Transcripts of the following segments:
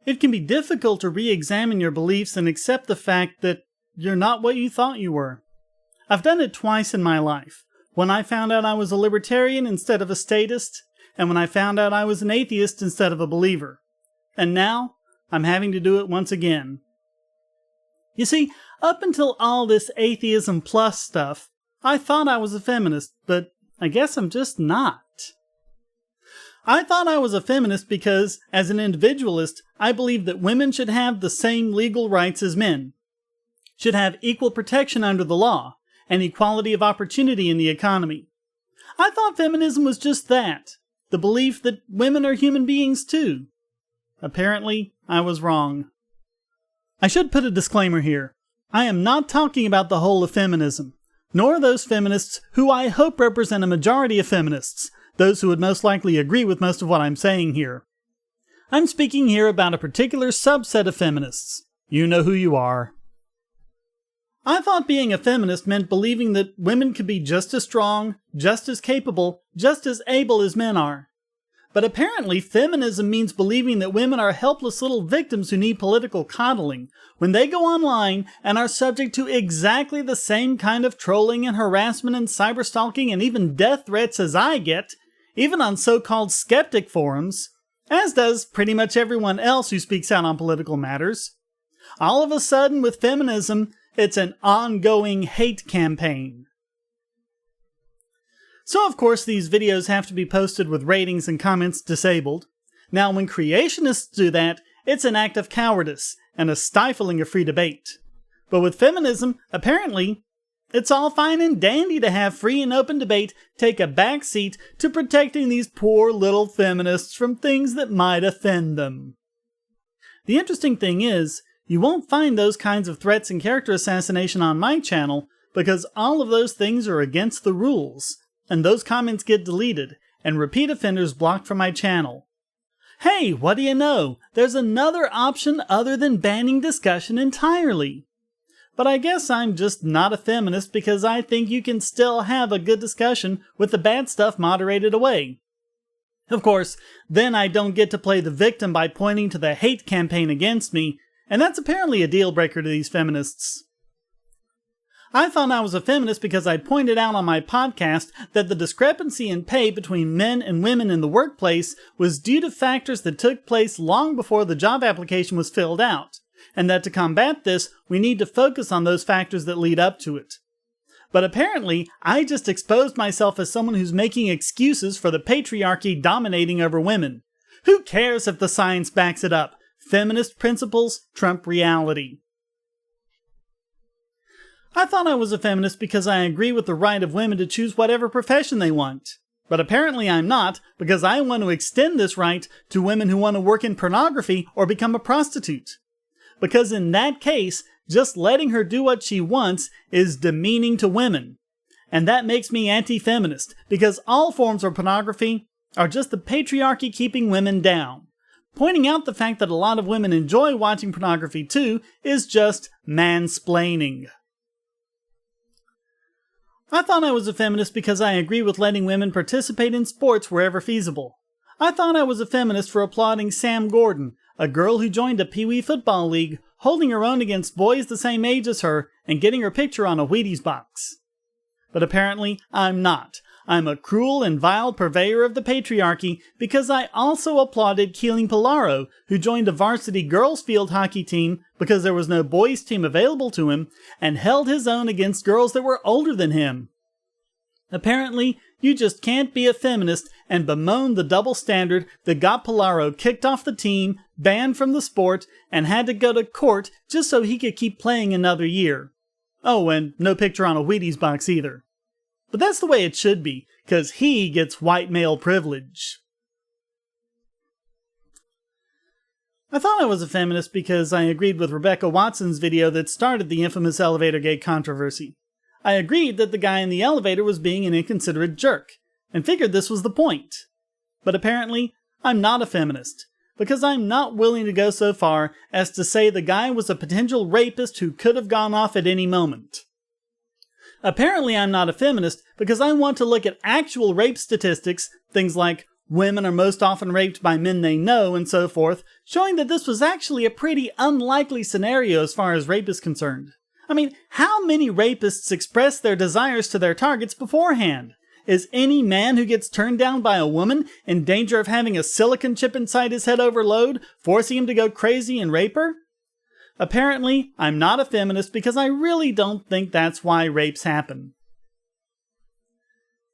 It can be difficult to re-examine your beliefs and accept the fact that you're not what you thought you were. I've done it twice in my life. When I found out I was a libertarian instead of a statist, and when I found out I was an atheist instead of a believer. And now, I'm having to do it once again. You see, up until all this atheism plus stuff, I thought I was a feminist, but I guess I'm just not. I thought I was a feminist because, as an individualist, I believed that women should have the same legal rights as men, should have equal protection under the law, and equality of opportunity in the economy. I thought feminism was just that, the belief that women are human beings too. Apparently, I was wrong. I should put a disclaimer here. I am not talking about the whole of feminism, nor those feminists who I hope represent a majority of feminists, those who would most likely agree with most of what I'm saying here. I'm speaking here about a particular subset of feminists. You know who you are. I thought being a feminist meant believing that women could be just as strong, just as capable, just as able as men are. But apparently feminism means believing that women are helpless little victims who need political coddling when they go online and are subject to exactly the same kind of trolling and harassment and cyberstalking and even death threats as I get, even on so-called skeptic forums, as does pretty much everyone else who speaks out on political matters. All of a sudden, with feminism, it's an ongoing hate campaign. So of course these videos have to be posted with ratings and comments disabled. Now when creationists do that, it's an act of cowardice and a stifling of free debate. But with feminism, apparently, it's all fine and dandy to have free and open debate take a back seat to protecting these poor little feminists from things that might offend them. The interesting thing is, you won't find those kinds of threats and character assassination on my channel because all of those things are against the rules, and those comments get deleted, and repeat offenders blocked from my channel. Hey, what do you know? There's another option other than banning discussion entirely. But I guess I'm just not a feminist because I think you can still have a good discussion with the bad stuff moderated away. Of course, then I don't get to play the victim by pointing to the hate campaign against me, and that's apparently a deal breaker to these feminists. I thought I was a feminist because I pointed out on my podcast that the discrepancy in pay between men and women in the workplace was due to factors that took place long before the job application was filled out, and that to combat this, we need to focus on those factors that lead up to it. But apparently, I just exposed myself as someone who's making excuses for the patriarchy dominating over women. Who cares if the science backs it up? Feminist principles trump reality. I thought I was a feminist because I agree with the right of women to choose whatever profession they want. But apparently I'm not, because I want to extend this right to women who want to work in pornography or become a prostitute. Because in that case, just letting her do what she wants is demeaning to women. And that makes me anti-feminist, because all forms of pornography are just the patriarchy keeping women down. Pointing out the fact that a lot of women enjoy watching pornography too is just mansplaining. I thought I was a feminist because I agree with letting women participate in sports wherever feasible. I thought I was a feminist for applauding Sam Gordon, a girl who joined a Pee Wee football league, holding her own against boys the same age as her and getting her picture on a Wheaties box. But apparently, I'm not. I'm a cruel and vile purveyor of the patriarchy because I also applauded Keeling Pilaro, who joined a varsity girls field hockey team because there was no boys team available to him, and held his own against girls that were older than him. Apparently, you just can't be a feminist and bemoan the double standard that got Pilaro kicked off the team, banned from the sport, and had to go to court just so he could keep playing another year. Oh, and no picture on a Wheaties box either. But that's the way it should be, because he gets white male privilege. I thought I was a feminist because I agreed with Rebecca Watson's video that started the infamous elevator gate controversy. I agreed that the guy in the elevator was being an inconsiderate jerk, and figured this was the point. But apparently, I'm not a feminist, because I'm not willing to go so far as to say the guy was a potential rapist who could have gone off at any moment. Apparently I'm not a feminist because I want to look at actual rape statistics, things like women are most often raped by men they know, and so forth, showing that this was actually a pretty unlikely scenario as far as rape is concerned. I mean, how many rapists express their desires to their targets beforehand? Is any man who gets turned down by a woman in danger of having a silicon chip inside his head overload, forcing him to go crazy and rape her? Apparently, I'm not a feminist because I really don't think that's why rapes happen.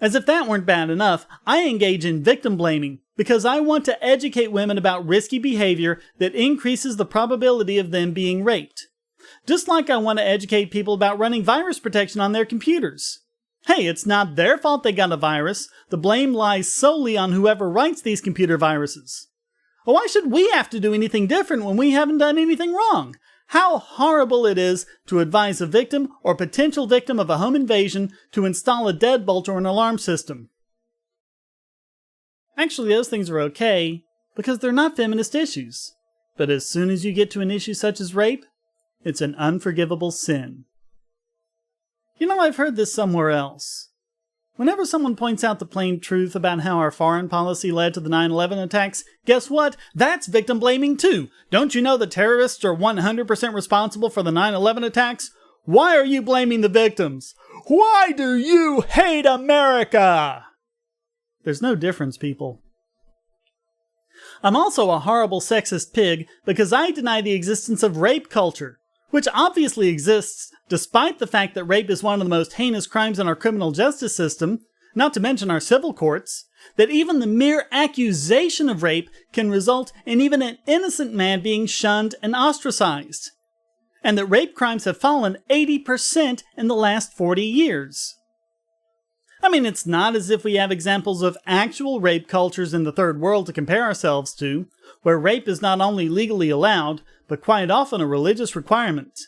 As if that weren't bad enough, I engage in victim blaming because I want to educate women about risky behavior that increases the probability of them being raped. Just like I want to educate people about running virus protection on their computers. Hey, it's not their fault they got a virus. The blame lies solely on whoever writes these computer viruses. Why should we have to do anything different when we haven't done anything wrong? How horrible it is to advise a victim or potential victim of a home invasion to install a deadbolt or an alarm system. Actually, those things are okay because they're not feminist issues. But as soon as you get to an issue such as rape, it's an unforgivable sin. You know, I've heard this somewhere else. Whenever someone points out the plain truth about how our foreign policy led to the 9/11 attacks, guess what? That's victim blaming too. Don't you know the terrorists are 100% responsible for the 9/11 attacks? Why are you blaming the victims? Why do you hate America? There's no difference, people. I'm also a horrible sexist pig because I deny the existence of rape culture, which obviously exists despite the fact that rape is one of the most heinous crimes in our criminal justice system, not to mention our civil courts, that even the mere accusation of rape can result in even an innocent man being shunned and ostracized, and that rape crimes have fallen 80% in the last 40 years. I mean, it's not as if we have examples of actual rape cultures in the third world to compare ourselves to, where rape is not only legally allowed, but quite often a religious requirement.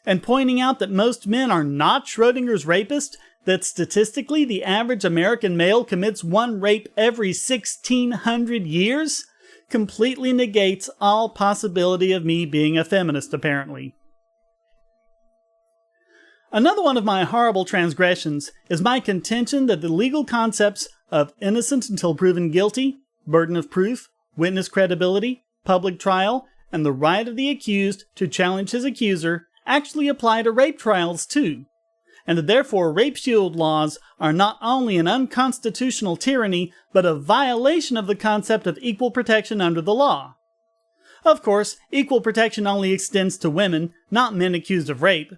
And pointing out that most men are not Schrodinger's rapist, that statistically the average American male commits one rape every 1,600 years, completely negates all possibility of me being a feminist, apparently. Another one of my horrible transgressions is my contention that the legal concepts of innocent until proven guilty, burden of proof, witness credibility, public trial, and the right of the accused to challenge his accuser actually apply to rape trials too, and that therefore rape shield laws are not only an unconstitutional tyranny, but a violation of the concept of equal protection under the law. Of course, equal protection only extends to women, not men accused of rape.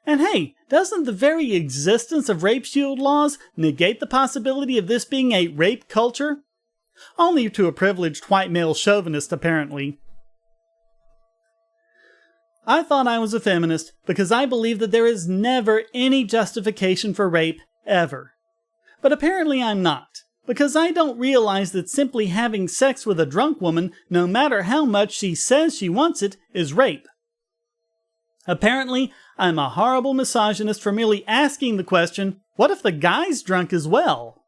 And hey, doesn't the very existence of rape shield laws negate the possibility of this being a rape culture? Only to a privileged white male chauvinist, apparently. I thought I was a feminist because I believe that there is never any justification for rape, ever. But apparently I'm not, because I don't realize that simply having sex with a drunk woman, no matter how much she says she wants it, is rape. Apparently, I'm a horrible misogynist for merely asking the question, what if the guy's drunk as well?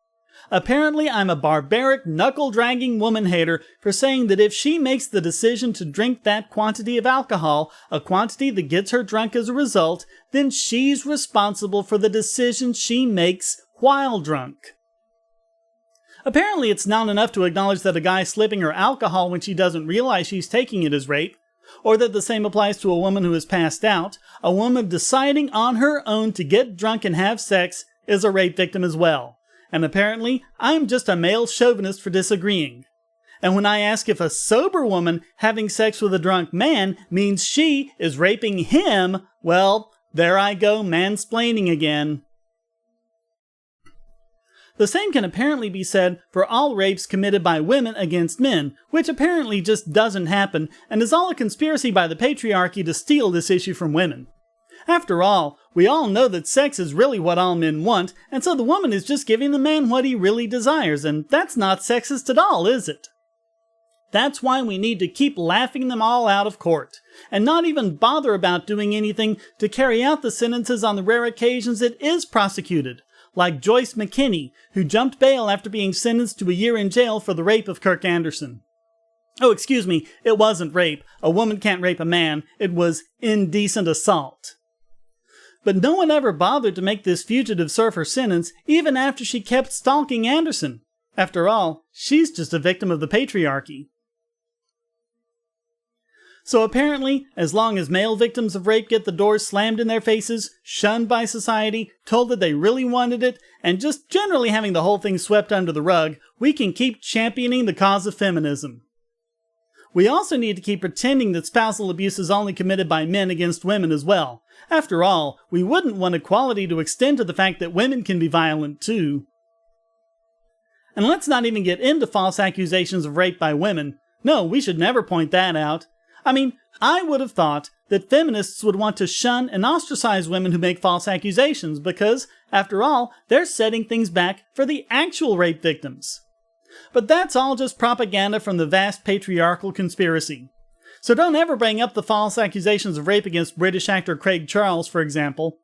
Apparently, I'm a barbaric, knuckle-dragging woman-hater for saying that if she makes the decision to drink that quantity of alcohol, a quantity that gets her drunk as a result, then she's responsible for the decisions she makes while drunk. Apparently, it's not enough to acknowledge that a guy slipping her alcohol when she doesn't realize she's taking it is rape, or that the same applies to a woman who is passed out. A woman deciding on her own to get drunk and have sex is a rape victim as well. And apparently, I'm just a male chauvinist for disagreeing. And when I ask if a sober woman having sex with a drunk man means she is raping him, well, there I go mansplaining again. The same can apparently be said for all rapes committed by women against men, which apparently just doesn't happen and is all a conspiracy by the patriarchy to steal this issue from women. After all, we all know that sex is really what all men want, and so the woman is just giving the man what he really desires, and that's not sexist at all, is it? That's why we need to keep laughing them all out of court, and not even bother about doing anything to carry out the sentences on the rare occasions it is prosecuted, like Joyce McKinney, who jumped bail after being sentenced to a year in jail for the rape of Kirk Anderson. Oh, excuse me, it wasn't rape. A woman can't rape a man. It was indecent assault. But no one ever bothered to make this fugitive serve her sentence, even after she kept stalking Anderson. After all, she's just a victim of the patriarchy. So apparently, as long as male victims of rape get the doors slammed in their faces, shunned by society, told that they really wanted it, and just generally having the whole thing swept under the rug, we can keep championing the cause of feminism. We also need to keep pretending that spousal abuse is only committed by men against women as well. After all, we wouldn't want equality to extend to the fact that women can be violent too. And let's not even get into false accusations of rape by women. No, we should never point that out. I mean, I would have thought that feminists would want to shun and ostracize women who make false accusations because, after all, they're setting things back for the actual rape victims. But that's all just propaganda from the vast patriarchal conspiracy. So don't ever bring up the false accusations of rape against British actor Craig Charles, for example.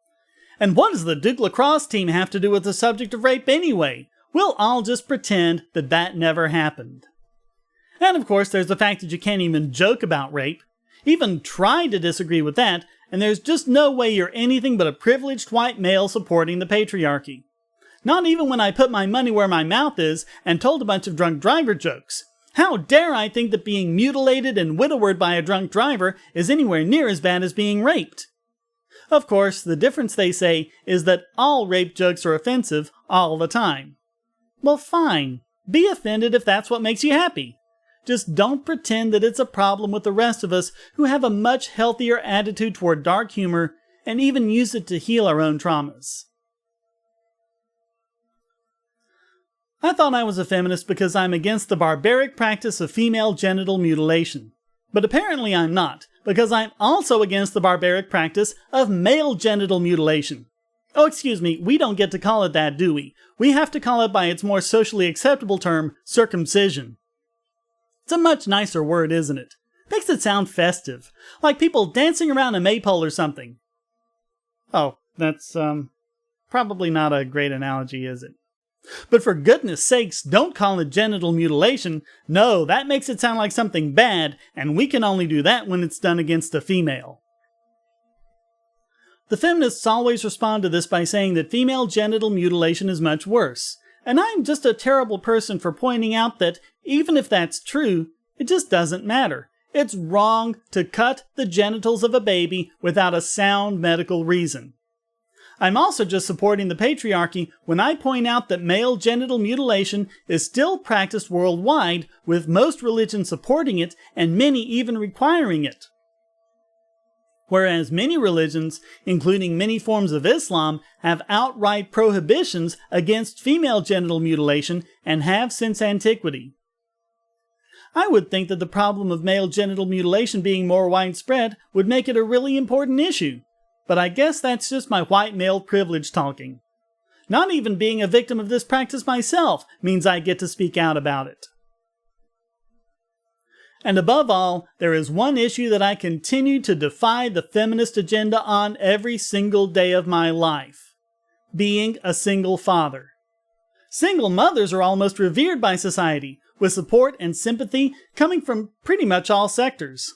And what does the Duke Lacrosse team have to do with the subject of rape anyway? We'll all just pretend that that never happened. And of course, there's the fact that you can't even joke about rape, even try to disagree with that, and there's just no way you're anything but a privileged white male supporting the patriarchy. Not even when I put my money where my mouth is and told a bunch of drunk driver jokes. How dare I think that being mutilated and widowered by a drunk driver is anywhere near as bad as being raped? Of course, the difference, they say, is that all rape jokes are offensive all the time. Well, fine. Be offended if that's what makes you happy. Just don't pretend that it's a problem with the rest of us who have a much healthier attitude toward dark humor and even use it to heal our own traumas. I thought I was a feminist because I'm against the barbaric practice of female genital mutilation. But apparently I'm not, because I'm also against the barbaric practice of male genital mutilation. Oh, excuse me, we don't get to call it that, do we? We have to call it by its more socially acceptable term, circumcision. It's a much nicer word, isn't it? Makes it sound festive, like people dancing around a maypole or something. Oh, that's, probably not a great analogy, is it? But for goodness sakes, don't call it genital mutilation. No, that makes it sound like something bad, and we can only do that when it's done against a female. The feminists always respond to this by saying that female genital mutilation is much worse. And I'm just a terrible person for pointing out that, even if that's true, it just doesn't matter. It's wrong to cut the genitals of a baby without a sound medical reason. I'm also just supporting the patriarchy when I point out that male genital mutilation is still practiced worldwide, with most religions supporting it and many even requiring it. Whereas many religions, including many forms of Islam, have outright prohibitions against female genital mutilation and have since antiquity. I would think that the problem of male genital mutilation being more widespread would make it a really important issue, but I guess that's just my white male privilege talking. Not even being a victim of this practice myself means I get to speak out about it. And above all, there is one issue that I continue to defy the feminist agenda on every single day of my life: being a single father. Single mothers are almost revered by society, with support and sympathy coming from pretty much all sectors.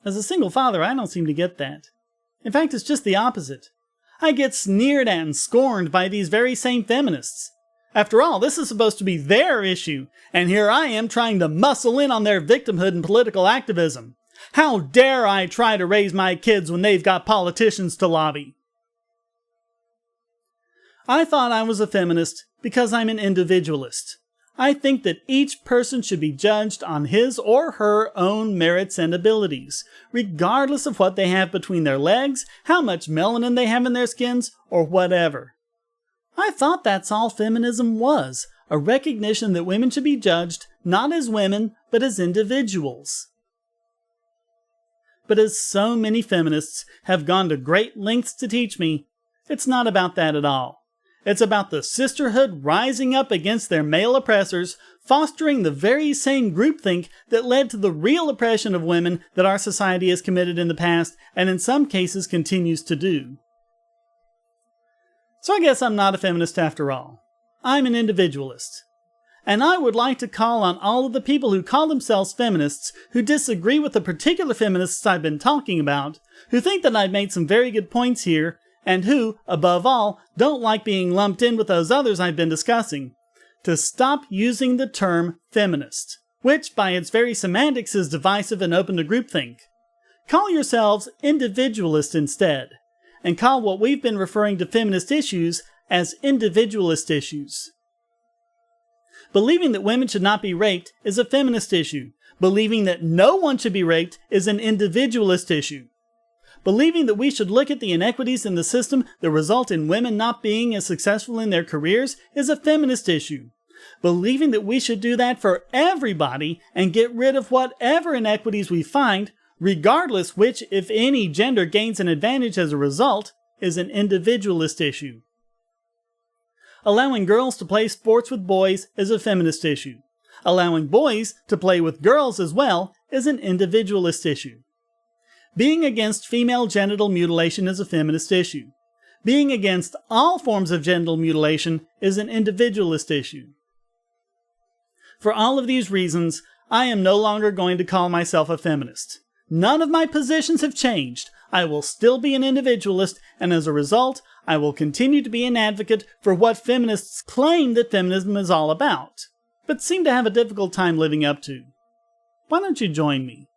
As a single father, I don't seem to get that. In fact, it's just the opposite. I get sneered at and scorned by these very same feminists. After all, this is supposed to be their issue, and here I am trying to muscle in on their victimhood and political activism. How dare I try to raise my kids when they've got politicians to lobby? I thought I was a feminist because I'm an individualist. I think that each person should be judged on his or her own merits and abilities, regardless of what they have between their legs, how much melanin they have in their skins, or whatever. I thought that's all feminism was, a recognition that women should be judged not as women, but as individuals. But as so many feminists have gone to great lengths to teach me, it's not about that at all. It's about the sisterhood rising up against their male oppressors, fostering the very same groupthink that led to the real oppression of women that our society has committed in the past, and in some cases continues to do. So I guess I'm not a feminist after all. I'm an individualist. And I would like to call on all of the people who call themselves feminists, who disagree with the particular feminists I've been talking about, who think that I've made some very good points here, and who, above all, don't like being lumped in with those others I've been discussing, to stop using the term feminist, which by its very semantics is divisive and open to groupthink. Call yourselves individualist instead, and call what we've been referring to feminist issues as individualist issues. Believing that women should not be raped is a feminist issue. Believing that no one should be raped is an individualist issue. Believing that we should look at the inequities in the system that result in women not being as successful in their careers is a feminist issue. Believing that we should do that for everybody and get rid of whatever inequities we find, regardless which, if any, gender gains an advantage as a result, is an individualist issue. Allowing girls to play sports with boys is a feminist issue. Allowing boys to play with girls as well is an individualist issue. Being against female genital mutilation is a feminist issue. Being against all forms of genital mutilation is an individualist issue. For all of these reasons, I am no longer going to call myself a feminist. None of my positions have changed. I will still be an individualist, and as a result, I will continue to be an advocate for what feminists claim that feminism is all about, but seem to have a difficult time living up to. Why don't you join me?